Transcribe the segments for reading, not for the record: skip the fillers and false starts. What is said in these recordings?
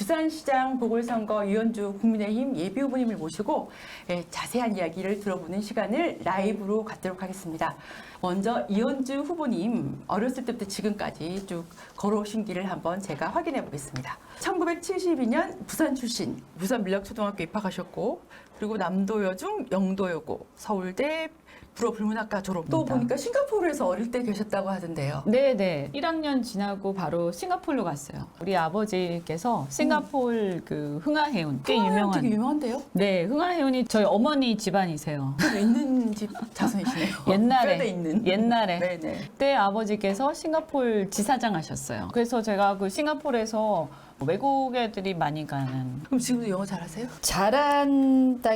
부산시장 보궐선거 이현주 국민의힘 예비후보님을 모시고 자세한 이야기를 들어보는 시간을 라이브로 갖도록 하겠습니다. 먼저 이현주 후보님 어렸을 때부터 지금까지 쭉 걸어오신 길을 한번 제가 확인해 보겠습니다. 1972년 부산 출신, 부산민락초등학교 입학하셨고 그리고 남도여중, 영도여고, 서울대 불어불문학과 졸업. 또 보니까 싱가포르에서 어릴 때 계셨다고 하던데요. 네네. 1학년 지나고 바로 싱가포르로 갔어요. 우리 아버지께서 싱가포르 그 흥하해운 꽤 유명한. 되게 유명한데요? 네, 흥하해운이 저희 어머니 집안이세요. 있는 집 자손이시네요. 옛날에. 뼈대 있는. 옛날에. 네네. 그때 아버지께서 싱가포르 지사장 하셨어요. 그래서 제가 그 싱가포르에서 외국 애들이 많이 가는. 그럼 지금도 영어 잘하세요? 잘한다기보다도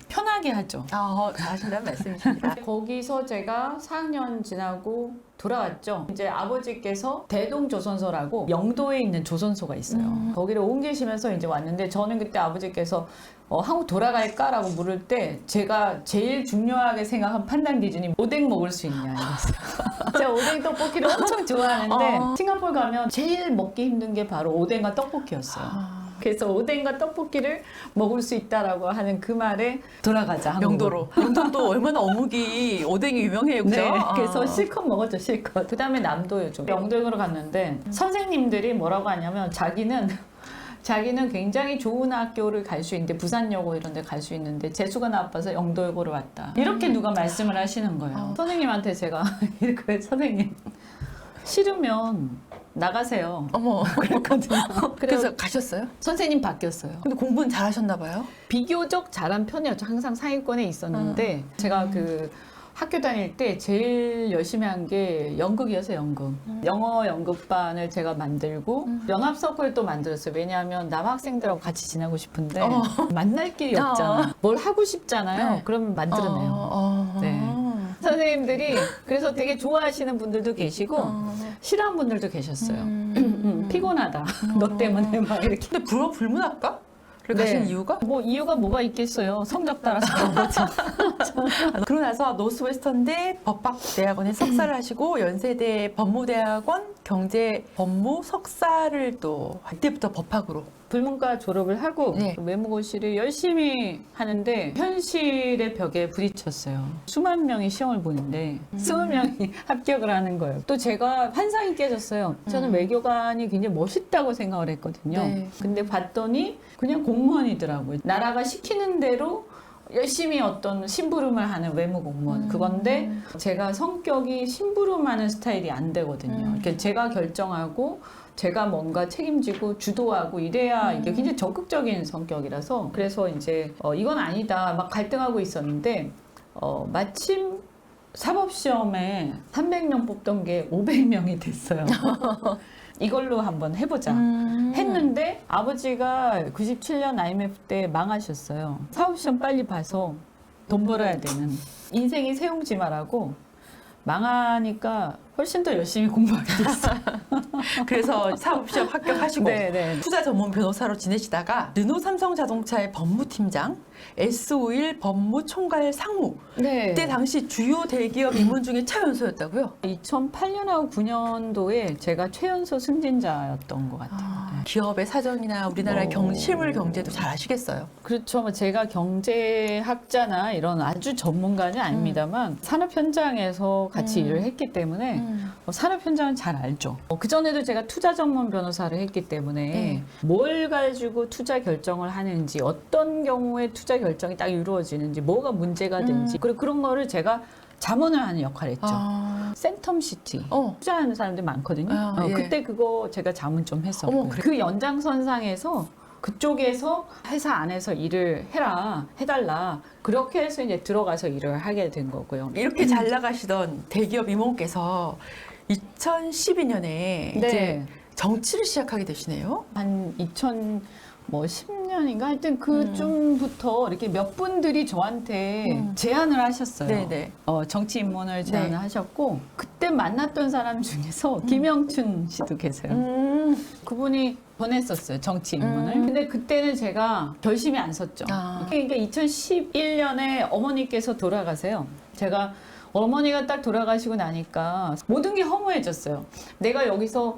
편하게 하죠. 잘하신다는 말씀이십니다. 거기서 제가 4학년 지나고 돌아왔죠. 이제 아버지께서 대동조선소라고 영도에 있는 조선소가 있어요. 거기를 옮기시면서 이제 왔는데 저는 그때 아버지께서 한국 돌아갈까라고 물을 때 제가 제일 중요하게 생각한 판단 기준이 오뎅 먹을 수 있냐 이랬어요. 제가 오뎅 떡볶이를 엄청 좋아하는데 싱가포르 가면 제일 먹기 힘든 게 바로 오뎅과 떡볶이였어요. 그래서 오뎅과 떡볶이를 먹을 수 있다라고 하는 그 말에 돌아가자. 영도로. 영도도 얼마나 어묵이 오뎅이 유명해요, 그죠? 네, 그래서 실컷 먹었죠, 실컷. 그 다음에 남도여중. 영도역으로 갔는데 선생님들이 뭐라고 하냐면 자기는 굉장히 좋은 학교를 갈 수 있는데 부산여고 이런 데 갈 수 있는데 재수가 나빠서 영도여고로 왔다. 이렇게 누가 말씀을 하시는 거예요. 선생님한테 제가 이렇게 선생님 싫으면 나가세요. 어머. 그랬거든요. 그래서 가셨어요? 선생님 바뀌었어요. 근데 공부는 잘하셨나 봐요? 비교적 잘한 편이었죠. 항상 상위권에 있었는데 제가 그 학교 다닐 때 제일 열심히 한 게 연극이어서 연극. 영어 연극반을 제가 만들고 연합서클도 만들었어요. 왜냐하면 남학생들하고 같이 지내고 싶은데 만날 길이 없잖아. 뭘 하고 싶잖아요. 네. 그럼 만들어내요. 네. 선생님들이 그래서 되게 좋아하시는 분들도 계시고 싫어하는 분들도 계셨어요. 피곤하다. 너 때문에 막 이렇게. 근데 불어불문학과? 를 가신 이유가? 뭐 이유가 뭐가 있겠어요. 성적 따라서 그런 거죠. 그러고 나서 노스웨스턴대 법학대학원에 석사를 하시고 연세대 법무대학원 경제법무 석사를 또 이때부터 법학으로 불문과 졸업을 하고 네. 외무고시를 열심히 하는데 현실의 벽에 부딪혔어요. 수만 명이 시험을 보는데 20명이 합격을 하는 거예요. 또 제가 환상이 깨졌어요. 저는 외교관이 굉장히 멋있다고 생각을 했거든요. 네. 근데 봤더니 그냥 공무원이더라고요. 나라가 시키는 대로 열심히 어떤 심부름을 하는 외무공무원 그건데 제가 성격이 심부름하는 스타일이 안 되거든요. 이렇게 제가 결정하고 제가 뭔가 책임지고 주도하고 이래야 이게 굉장히 적극적인 성격이라서 그래서 이제 이건 아니다 막 갈등하고 있었는데 마침 사법시험에 300명 뽑던 게 500명이 됐어요. 이걸로 한번 해보자 했는데 아버지가 97년 IMF 때 망하셨어요. 사법시험 빨리 봐서 돈 벌어야 되는 인생이 세웅지마라고 망하니까 훨씬 더 열심히 공부하게 됐어요. 그래서 사법시험 합격하시고 네. 투자 전문 변호사로 지내시다가 르노 삼성자동차의 법무팀장, S51 법무총괄 상무 네. 그때 당시 주요 대기업 임원 중에 최연소였다고요? 2008년하고 9년도에 제가 최연소 승진자였던 것 같아요. 네. 기업의 사정이나 우리나라의 실물 경제도 잘 아시겠어요? 그렇죠. 뭐 제가 경제학자나 이런 아주 전문가는 아닙니다만 산업 현장에서 같이 일을 했기 때문에 산업 현장은 잘 알죠. 그전에도 제가 투자 전문 변호사를 했기 때문에 뭘 가지고 투자 결정을 하는지 어떤 경우에 투자 결정이 딱 이루어지는지 뭐가 문제가 된지 그리고 그런 거를 제가 자문을 하는 역할을 했죠. 센텀시티 투자하는 사람들 많거든요. 예. 그때 그거 제가 자문 좀 했었고 그 연장선상에서 그쪽에서 회사 안에서 일을 해달라. 그렇게 해서 이제 들어가서 일을 하게 된 거고요. 이렇게 잘 나가시던 대기업 임원께서 2012년에 이제 정치를 시작하게 되시네요. 한 2010년인가 하여튼 그쯤부터 이렇게 몇 분들이 저한테 제안을 하셨어요. 네네. 정치 입문을 제안을 하셨고 그때 만났던 사람 중에서 김영춘 씨도 계세요. 그분이 권했었어요. 정치 입문을. 근데 그때는 제가 결심이 안 섰죠. 그러니까 2011년에 어머니께서 돌아가세요. 제가 어머니가 딱 돌아가시고 나니까 모든 게 허무해졌어요. 내가 여기서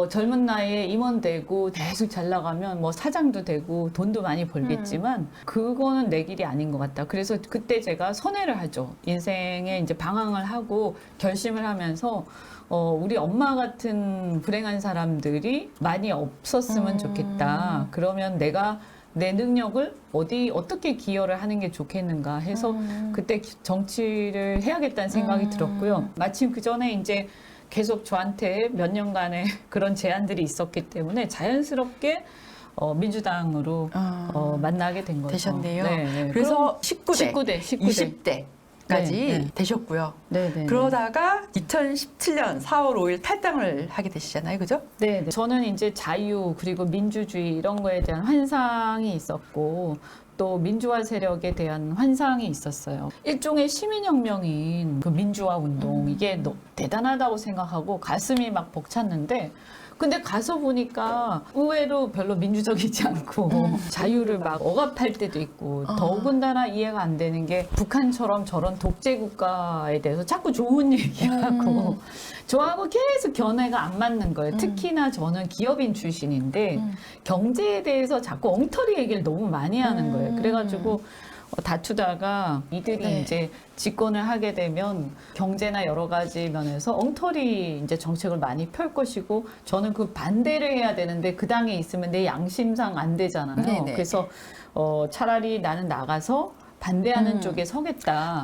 젊은 나이에 임원 되고 계속 잘 나가면 뭐 사장도 되고 돈도 많이 벌겠지만 그거는 내 길이 아닌 것 같다. 그래서 그때 제가 선회를 하죠. 인생에 이제 방황을 하고 결심을 하면서 우리 엄마 같은 불행한 사람들이 많이 없었으면 좋겠다. 그러면 내가 내 능력을 어떻게 기여를 하는 게 좋겠는가 해서 그때 정치를 해야겠다는 생각이 들었고요. 마침 그 전에 이제 계속 저한테 몇 년간의 그런 제안들이 있었기 때문에 자연스럽게 민주당으로 만나게 된 거죠. 되셨네요. 네. 그래서 19대, 19대. 20대까지 네. 되셨고요. 네. 그러다가 2017년 4월 5일 탈당을 하게 되시잖아요. 그죠? 네. 저는 이제 자유 그리고 민주주의 이런 거에 대한 환상이 있었고 또 민주화 세력에 대한 환상이 있었어요. 일종의 시민혁명인 그 민주화 운동 이게 대단하다고 생각하고 가슴이 막 벅찼는데 근데 가서 보니까 의외로 별로 민주적이지 않고 자유를 막 억압할 때도 있고 더군다나 이해가 안 되는 게 북한처럼 저런 독재 국가에 대해서 자꾸 좋은 얘기하고 저하고 계속 견해가 안 맞는 거예요. 특히나 저는 기업인 출신인데 경제에 대해서 자꾸 엉터리 얘기를 너무 많이 하는 거예요. 그래가지고 다투다가 이들이 네. 이제 집권을 하게 되면 경제나 여러 가지 면에서 엉터리 이제 정책을 많이 펼 것이고 저는 그 반대를 해야 되는데 그 당에 있으면 내 양심상 안 되잖아요. 네네. 그래서 차라리 나는 나가서 반대하는 쪽에 서겠다라고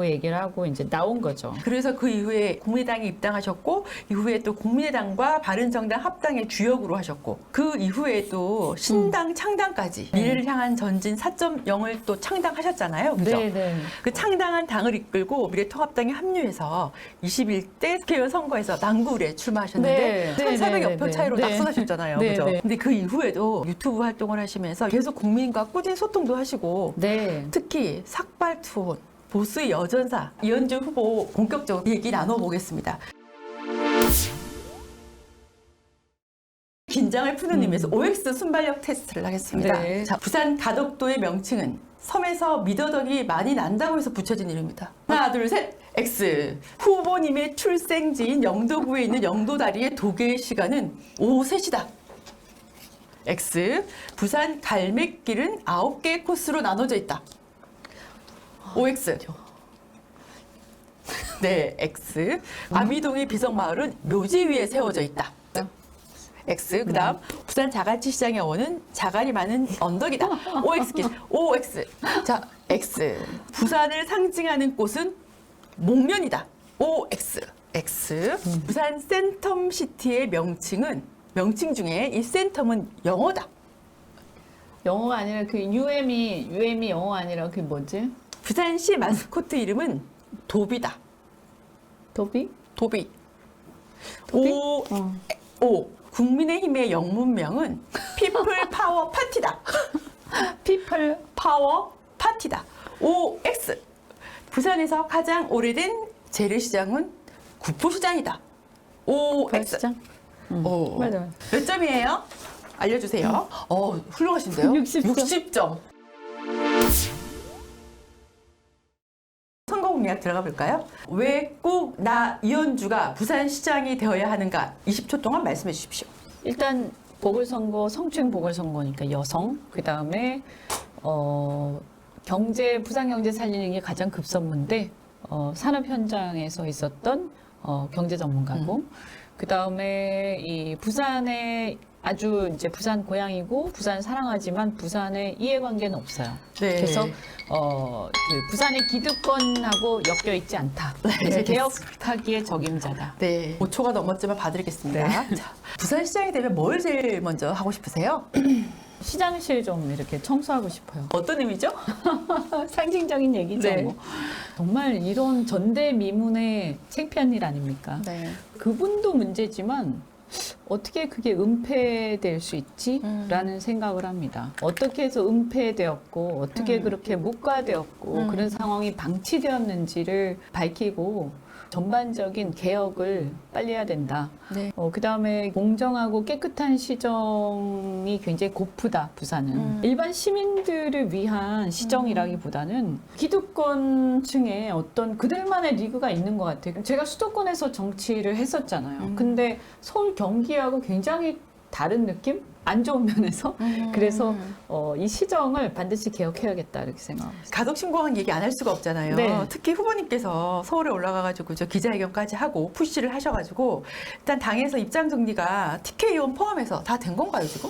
네. 얘기를 하고 이제 나온 거죠. 그래서 그 이후에 국민의당에 입당하셨고 이후에 또 국민의당과 바른정당 합당의 주역으로 하셨고 그 이후에 또 신당 창당까지 미래를 향한 전진 4.0을 또 창당하셨잖아요. 그죠? 네. 그 창당한 당을 이끌고 미래통합당에 합류해서 21대 국회의원 선거에서 난구에 출마하셨는데 네. 1,400여 표 차이로 네. 낙선하셨잖아요. 네. 그죠? 네. 근데 그 이후에도 유튜브 활동을 하시면서 계속 국민과 꾸준히 소통도 하시고 네. 특히 삭발 투혼, 보수의 여전사 이현주 후보 본격적으로 얘기 나눠보겠습니다. 긴장을 푸는 의미에서 OX 순발력 테스트를 하겠습니다. 네. 자, 부산 가덕도의 명칭은 섬에서 미더덕이 많이 난다고 해서 붙여진 이름입니다. 하나, 둘, 셋, X. 후보님의 출생지인 영도구에 있는 영도다리의 도계 시간은 오후 3시다. X. 부산 갈매길은 9개 코스로 나눠져 있다. OX. 네, X. 아미동의 비석마을은 묘지 위에 세워져 있다. X. 그다음 부산 자갈치 시장의 어원은 자갈이 많은 언덕이다. OX. 자, X. 부산을 상징하는 꽃은 목련이다. OX. X. 부산 센텀시티의 명칭 중에 이 센텀은 영어다. 영어가 아니라 그 UM이 영어 아니라 그게 뭐지? 부산시 마스코트 이름은 도비다. 도비? 도비. 도비? O. 국민의힘의 영문명은 피플 파워 파티다. 피플 파워 파티다. OX. 부산에서 가장 오래된 재래시장은 구포시장이다. OX. 시장? 오. 맞아. 몇 점이에요? 알려주세요. 훌륭하신데요? 60점. 선거 공약 들어가 볼까요? 왜 꼭 나 이현주가 부산시장이 되어야 하는가? 20초 동안 말씀해 주십시오. 일단 보궐선거 성추행 보궐선거니까 여성 그다음에 부산 경제 살리는 게 가장 급선무인데 산업 현장에서 있었던 경제 전문가고 그다음에 이 부산에 아주 이제 부산 고향이고 부산 사랑하지만 부산에 이해관계는 없어요. 네. 그래서 그 부산의 기득권하고 엮여 있지 않다. 그래서 알겠습니다. 개혁하기에 적임자다. 네. 5초가 넘었지만 봐드리겠습니다. 자, 부산시장이 되면 뭘 제일 먼저 하고 싶으세요? 시장실 좀 이렇게 청소하고 싶어요. 어떤 의미죠? 상징적인 얘기죠. 네. 뭐. 정말 이런 전대미문의 창피한 일 아닙니까? 네. 그분도 문제지만 어떻게 그게 은폐될 수 있지? 라는 생각을 합니다. 어떻게 해서 은폐되었고 어떻게 그렇게 묵과되었고 그런 상황이 방치되었는지를 밝히고 전반적인 개혁을 빨리 해야 된다. 네. 그다음에 공정하고 깨끗한 시정이 굉장히 고프다, 부산은. 일반 시민들을 위한 시정이라기보다는 기득권층의 어떤 그들만의 리그가 있는 것 같아요. 제가 수도권에서 정치를 했었잖아요. 근데 서울 경기하고 굉장히 다른 느낌? 안 좋은 면에서. 그래서 이 시정을 반드시 개혁해야겠다 이렇게 생각합니다. 가덕신공항 얘기 안 할 수가 없잖아요. 네. 특히 후보님께서 서울에 올라가가지고 저 기자회견까지 하고 푸시를 하셔가지고 일단 당에서 입장 정리가 TK 의원 포함해서 다 된 건가요 지금?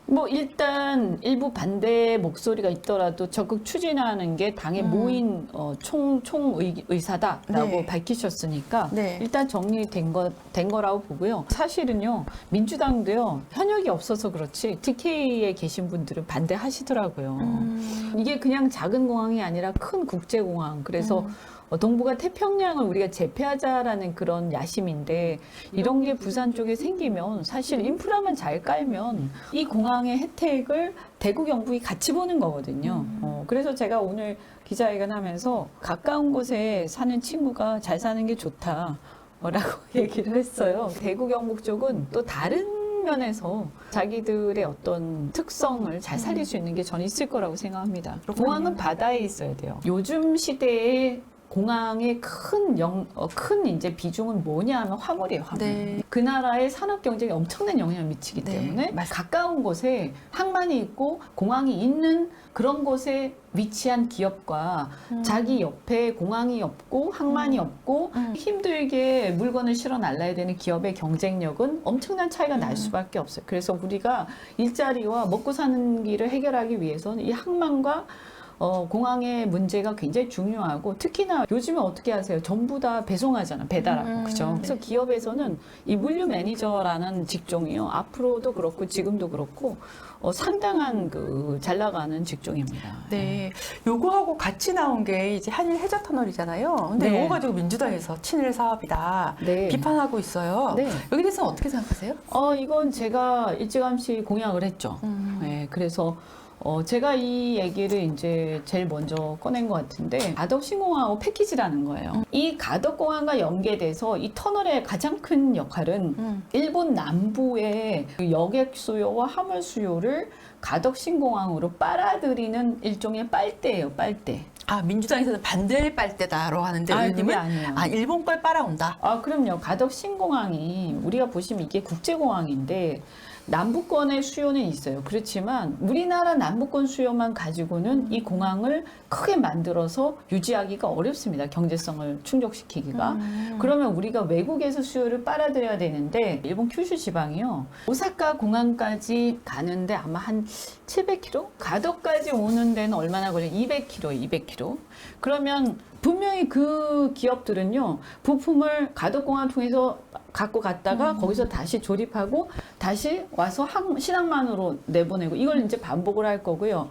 뭐 일단 일부 반대 목소리가 있더라도 적극 추진하는 게 당의 모인 총의사다라고 네. 밝히셨으니까 네. 일단 정리된 거라고 보고요. 사실은요 민주당도요 현역이 없어서 그렇지 TK에 계신 분들은 반대하시더라고요. 이게 그냥 작은 공항이 아니라 큰 국제공항. 그래서 동북아 태평양을 우리가 제패하자라는 그런 야심인데 이런 게 부산 쪽에 생기면 사실 인프라만 잘 깔면 이 공항의 혜택을 대구 경북이 같이 보는 거거든요. 그래서 제가 오늘 기자회견 하면서 가까운 곳에 사는 친구가 잘 사는 게 좋다라고 얘기를 했어요. 대구 경북 쪽은 또 다른 면에서 자기들의 어떤 특성을 잘 살릴 수 있는 게 저는 있을 거라고 생각합니다. 공항은 바다에 있어야 돼요. 요즘 시대에 공항의 큰 이제 비중은 뭐냐 하면 화물이에요, 화물. 네. 그 나라의 산업 경제에 엄청난 영향을 미치기 네, 때문에 맞습니다. 가까운 곳에 항만이 있고 공항이 있는 그런 곳에 위치한 기업과 자기 옆에 공항이 없고 항만이 없고 힘들게 물건을 실어 날라야 되는 기업의 경쟁력은 엄청난 차이가 날 수밖에 없어요. 그래서 우리가 일자리와 먹고 사는 길을 해결하기 위해서는 이 항만과 공항의 문제가 굉장히 중요하고 특히나 요즘에 어떻게 하세요? 전부 다 배송하잖아, 배달하고. 그죠? 그래서 기업에서는 이 물류 매니저라는 직종이요. 앞으로도 그렇고 지금도 그렇고 상당한 잘 나가는 직종입니다. 네, 요거하고 같이 나온 게 이제 한일 해저 터널이잖아요. 근데 네. 요거 가지고 민주당에서 친일 사업이다 네. 비판하고 있어요. 네. 여기 대해서는 어떻게 생각하세요? 이건 제가 일찌감치 공약을 했죠. 네, 그래서 제가 이 얘기를 이제 제일 먼저 꺼낸 것 같은데 가덕신공항하고 패키지라는 거예요. 이 가덕공항과 연계돼서 이 터널의 가장 큰 역할은 일본 남부의 그 여객 수요와 화물 수요를 가덕신공항으로 빨아들이는 일종의 빨대예요, 빨대. 아, 민주당에서는 반대 빨대다라고 하는데 그게 의원님은 아니에요. 일본 걸 빨아온다. 그럼요. 가덕신공항이 우리가 보시면 이게 국제공항인데 남부권의 수요는 있어요. 그렇지만 우리나라 남부권 수요만 가지고는 이 공항을 크게 만들어서 유지하기가 어렵습니다. 경제성을 충족시키기가. 그러면 우리가 외국에서 수요를 빨아들여야 되는데 일본 큐슈 지방이요. 오사카 공항까지 가는데 아마 한 700km? 가덕까지 오는 데는 얼마나 걸려요? 200km, 200km. 그러면 분명히 그 기업들은요. 부품을 가덕공항 통해서 갖고 갔다가 거기서 다시 조립하고 다시 와서 신항만으로 내보내고 이걸 이제 반복을 할 거고요.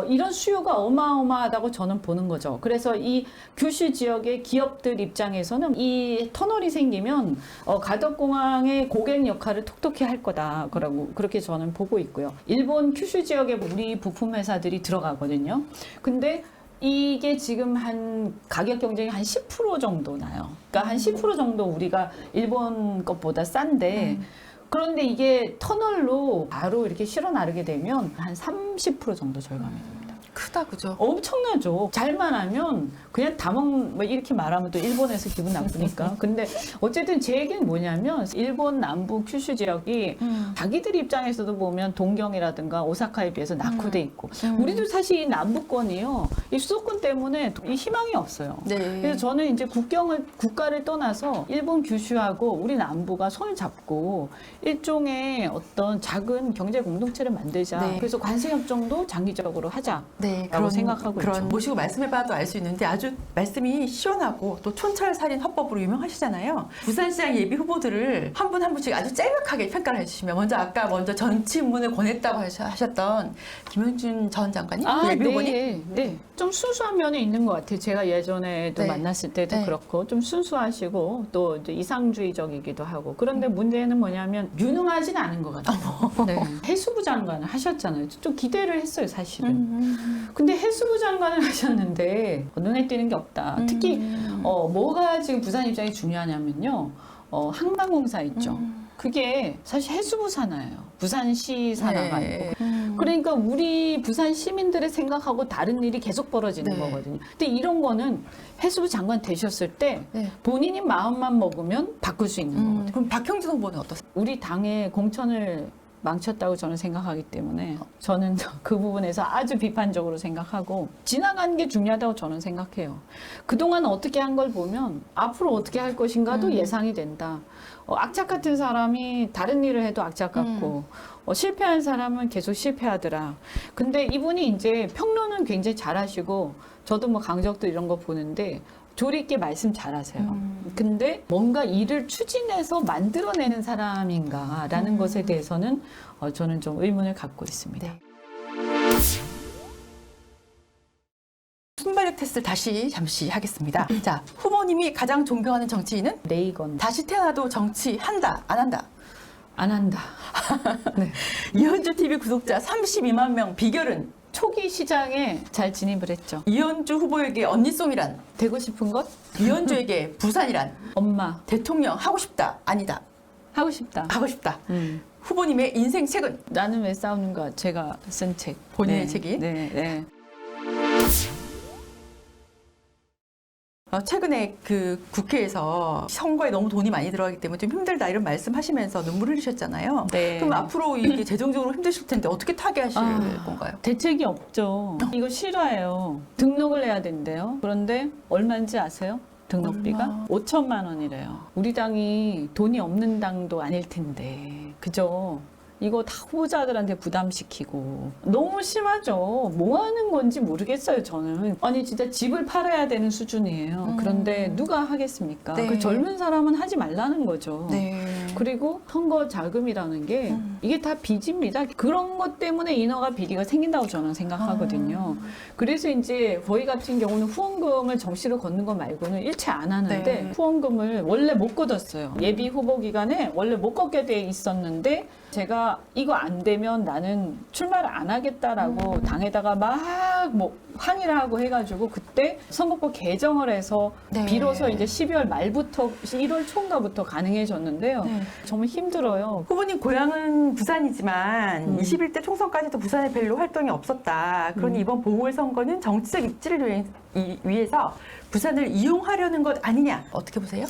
이런 수요가 어마어마하다고 저는 보는 거죠. 그래서 이 규슈 지역의 기업들 입장에서는 이 터널이 생기면 가덕공항의 고객 역할을 톡톡히 할 거다라고 그렇게 저는 보고 있고요. 일본 규슈 지역에 우리 부품 회사들이 들어가거든요. 근데 이게 지금 한 가격 경쟁이 한 10% 정도 나요. 그러니까 한 10% 정도 우리가 일본 것보다 싼데 그런데 이게 터널로 바로 이렇게 실어 나르게 되면 한 30% 정도 절감이 됩니다. 크다, 그죠? 엄청나죠. 잘만 하면 그냥 뭐 이렇게 말하면 또 일본에서 기분 나쁘니까. 근데 어쨌든 제 얘기는 뭐냐면 일본 남부 큐슈 지역이 자기들 입장에서도 보면 동경이라든가 오사카에 비해서 낙후돼 있고 우리도 사실 이 남부권이요. 이 수도권 때문에 이 희망이 없어요. 네. 그래서 저는 이제 국가를 떠나서 일본 규슈하고 우리 남부가 손을 잡고 일종의 어떤 작은 경제 공동체를 만들자. 네. 그래서 관세협정도 장기적으로 하자. 네, 라고 생각하고 있죠. 모시고 말씀해봐도 알 수 있는데 아주 말씀이 시원하고 또 촌철살인 화법으로 유명하시잖아요. 부산시장 예비 후보들을 한 분 한 분씩 아주 짤막하게 평가를 해주시면 먼저 전치문을 권했다고 하셨던 김현준 전 장관님 예비 후보님. 네. 좀 순수한 면이 있는 것 같아요. 제가 예전에도 네. 만났을 때도 네. 그렇고 좀 순수하시고 또 이제 이상주의적이기도 하고 그런데 문제는 뭐냐면 유능하진 않은 것 같아요. 네. 해수부 장관을 하셨잖아요. 좀 기대를 했어요, 사실은. 근데 해수부 장관을 하셨는데 눈에 띄는 게 없다. 특히 뭐가 지금 부산 입장이 중요하냐면요. 항만공사 있죠. 그게 사실 해수부 산하예요. 부산시 산하가 아니고. 그러니까 우리 부산 시민들의 생각하고 다른 일이 계속 벌어지는 네. 거거든요. 근데 이런 거는 해수부 장관 되셨을 때 네. 본인이 마음만 먹으면 바꿀 수 있는 거거든요. 그럼 박형진 후보는 어떠세요? 우리 당의 공천을 망쳤다고 저는 생각하기 때문에 저는 그 부분에서 아주 비판적으로 생각하고 지나간 게 중요하다고 저는 생각해요. 그동안 어떻게 한 걸 보면 앞으로 어떻게 할 것인가도 예상이 된다. 악착 같은 사람이 다른 일을 해도 악착 같고 실패한 사람은 계속 실패하더라. 근데 이분이 이제 평론은 굉장히 잘하시고 저도 뭐 강적도 이런 거 보는데 조리 있게 말씀 잘하세요. 근데 뭔가 일을 추진해서 만들어내는 사람인가라는 것에 대해서는 저는 좀 의문을 갖고 있습니다. 네. 순발력 테스트 다시 잠시 하겠습니다. 자, 후보님이 가장 존경하는 정치인은? 레이건 다시 태어나도 정치한다, 안 한다? 안 한다. 네. 이현주 TV 구독자 32만 명 비결은? 초기 시장에 잘 진입을 했죠. 이현주 후보에게 언니송이란? 되고 싶은 것? 이현주에게 부산이란? 엄마 대통령 하고 싶다, 아니다? 하고 싶다. 하고 싶다. 후보님의 인생 책은? 나는 왜 싸우는가? 제가 쓴 책. 본인의 책이? 네, 네. 최근에 그 국회에서 선거에 너무 돈이 많이 들어가기 때문에 좀 힘들다 이런 말씀하시면서 눈물 흘리셨잖아요. 네. 그럼 앞으로 이게 재정적으로 힘드실 텐데 어떻게 타개하실 건가요? 대책이 없죠. 이거 실화예요. 등록을 해야 된대요. 그런데 얼마인지 아세요? 등록비가 5천만 원이래요. 우리 당이 돈이 없는 당도 아닐 텐데, 그죠? 이거 다 후보자들한테 부담시키고 너무 심하죠. 뭐 하는 건지 모르겠어요, 저는. 아니 진짜 집을 팔아야 되는 수준이에요. 그런데 누가 하겠습니까? 네. 그 젊은 사람은 하지 말라는 거죠. 네. 그리고 선거 자금이라는 게 이게 다 빚입니다. 그런 것 때문에 인허가 비리가 생긴다고 저는 생각하거든요. 그래서 이제 저희 같은 경우는 후원금을 정시로 걷는 거 말고는 일체 안 하는데 네. 후원금을 원래 못 걷었어요. 예비 후보 기간에 원래 못 걷게 돼 있었는데 제가 이거 안 되면 나는 출마를 안 하겠다라고 당에다가 막 뭐 항의를 하고 해가지고 그때 선거법 개정을 해서 네. 비로소 이제 12월 말부터 1월 초인가부터 가능해졌는데요. 네. 정말 힘들어요. 후보님 고향은 부산이지만 21대 총선까지도 부산에 별로 활동이 없었다. 그러니 이번 보궐선거는 정치적 입지를 위해서 부산을 이용하려는 것 아니냐. 어떻게 보세요?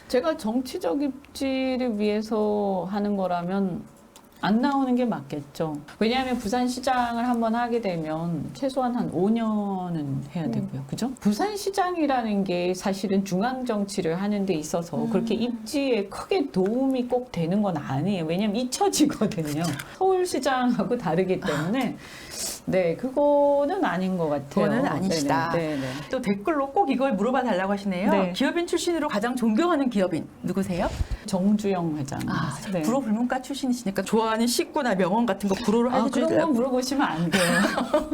제가 정치적 입지를 위해서 하는 거라면 안 나오는 게 맞겠죠. 왜냐하면 부산시장을 한번 하게 되면 최소한 한 5년은 해야 되고요. 그죠? 부산시장이라는 게 사실은 중앙정치를 하는 데 있어서 그렇게 입지에 크게 도움이 꼭 되는 건 아니에요. 왜냐하면 잊혀지거든요. 서울시장하고 다르기 때문에 네, 그거는 아닌 것 같아요. 그거는 아니시다. 네네. 또 댓글로 꼭 이걸 물어봐 달라고 하시네요. 네. 기업인 출신으로 가장 존경하는 기업인 누구세요? 정주영 회장. 네. 불어 불문과 출신이시니까 좋아하는 식구나 명언 같은 거 불어로 그런 건 해주세요. 물어보시면 안 돼요.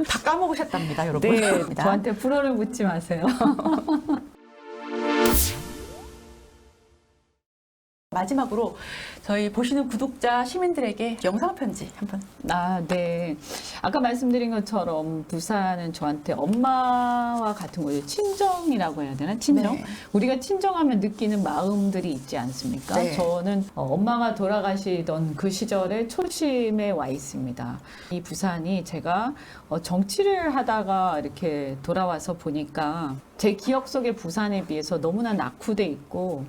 다 까먹으셨답니다, 여러분. 네, 저한테 불어를 묻지 마세요. 마지막으로 저희 보시는 구독자 시민들에게 영상 편지 한번. 네. 아까 말씀드린 것처럼 부산은 저한테 엄마와 같은 거예요. 친정이라고 해야 되나? 친정? 네. 우리가 친정하면 느끼는 마음들이 있지 않습니까? 네. 저는 엄마가 돌아가시던 그 시절에 초심에 와 있습니다. 이 부산이 제가 정치를 하다가 이렇게 돌아와서 보니까 제 기억 속의 부산에 비해서 너무나 낙후돼 있고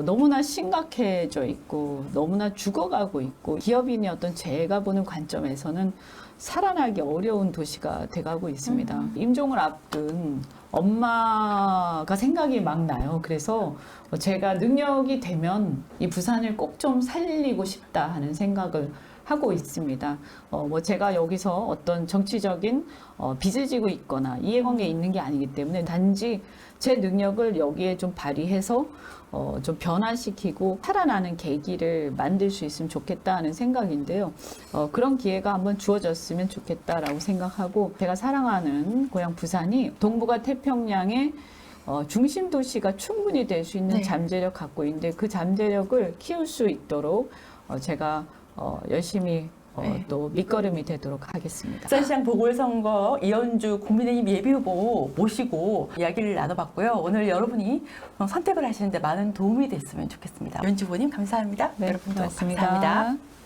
너무나 심각해져 있고 너무나 죽어가고 있고 기업인의 어떤 제가 보는 관점에서는 살아나기 어려운 도시가 돼가고 있습니다. 임종을 앞둔 엄마가 생각이 막 나요. 그래서 제가 능력이 되면 이 부산을 꼭 좀 살리고 싶다 하는 생각을 하고 있습니다. 뭐 제가 여기서 어떤 정치적인 빚을 지고 있거나 이해관계에 있는 게 아니기 때문에 단지 제 능력을 여기에 좀 발휘해서 좀 변화시키고 살아나는 계기를 만들 수 있으면 좋겠다 하는 생각인데요. 그런 기회가 한번 주어졌으면 좋겠다라고 생각하고 제가 사랑하는 고향 부산이 동북아 태평양의 중심 도시가 충분히 될 수 있는 네. 잠재력 갖고 있는데 그 잠재력을 키울 수 있도록 제가 열심히 네. 또 밑거름이 되도록 하겠습니다. 부산시장 보궐선거 이현주 국민의힘 예비후보 모시고 이야기를 나눠봤고요. 오늘 여러분이 선택을 하시는데 많은 도움이 됐으면 좋겠습니다. 이현주 후보님 감사합니다. 네, 여러분도 고맙습니다. 감사합니다.